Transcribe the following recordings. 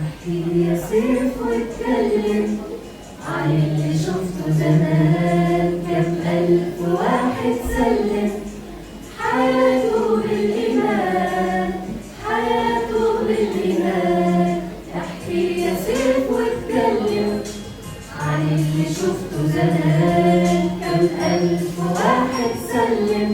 احكي يا سيف واتكلم عن اللي شفته زمان. كم ألف واحد سلم حياته بالإيمان، حياته بالإيمان. احكي يا سيف واتكلم عن اللي شفته زمان. كم ألف واحد سلم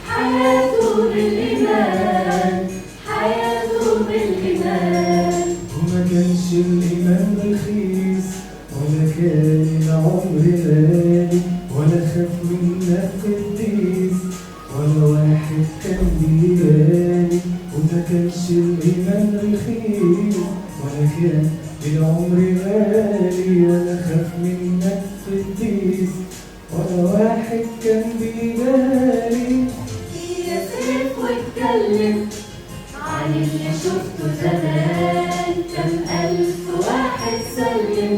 حياته بالإيمان، حياته بالإيمان. وما كانش الإيمان رخيص ولا كان العمر غالي، ولا خاف منا قديس ولا واحد كان بيبالي. وما كانش الإيمان رخيص ولا كان العمر غالي، ولا خاف منا قديس ولا واحد كان بيبالي. يا سيف واتكلم عن اللي شفته زمان. كم ألف واحد سلم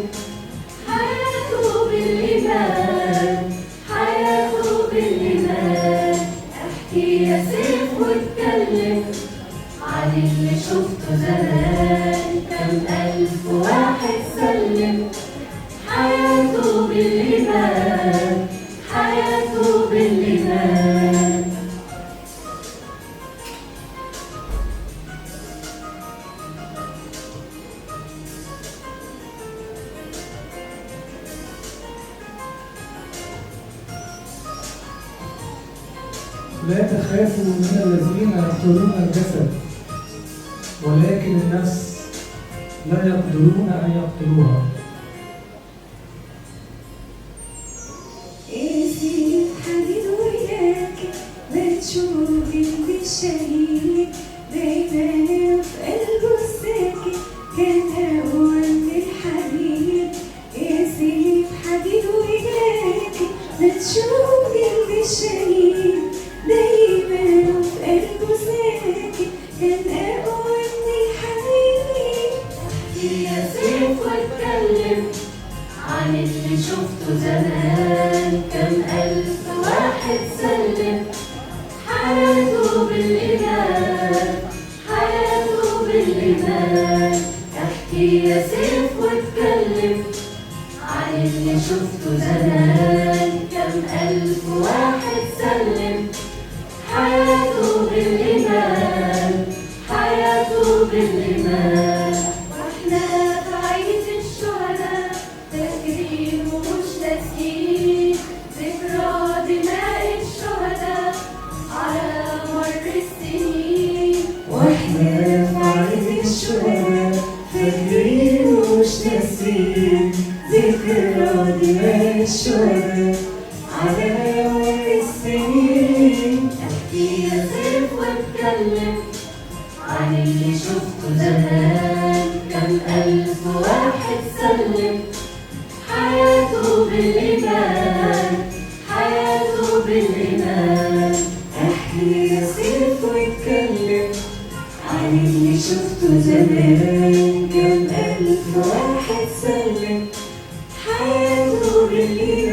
حياته بالإيمان، حياته بالإيمان. احكي يا سيف واتكلم عن اللي شفته زمان. كم ألف واحد سلم حياته بالإيمان، حياته بالإيمان. لا تخافوا من الذين يقتلون الجسد، ولكن النفس لا يقدرون أن يقتلوها. اسيب حديد وياك ما تشوفي بالشهيد، دايما في قلبه الساكت كان أقوى من الحديد. اسيب حديد وياك ما تشوفي بالشهيد، دايما في قلبه ساكت كان أقوى من الحديد. احكي يا سيف واتكلم عن اللي شفته زمان. كم ألف واحد سلم حياته بالإيمان، حياته بالإيمان. احكي يا سيف واتكلم عن اللي شفته زمان. كم ألف واحد سلم حياته بالإيمان، حياته بالإيمان. واحنا في عيد الشهداء فاكرين ومش ناسيين ذكرى دماء الشهداء على مر السنين. واحنا في عيد الشهداء فاكرين ومش ناسيين ذكرى دماء الشهداء على مر السنين. احكي يا سيف واتكلم عن اللي شفته زمان. كم ألف واحد سلم حياته بالإيمان، حياته بالإيمان. احكي يا سيف واتكلم عن اللي شفته زمان. كم ألف واحد سلم حياته بالإيمان.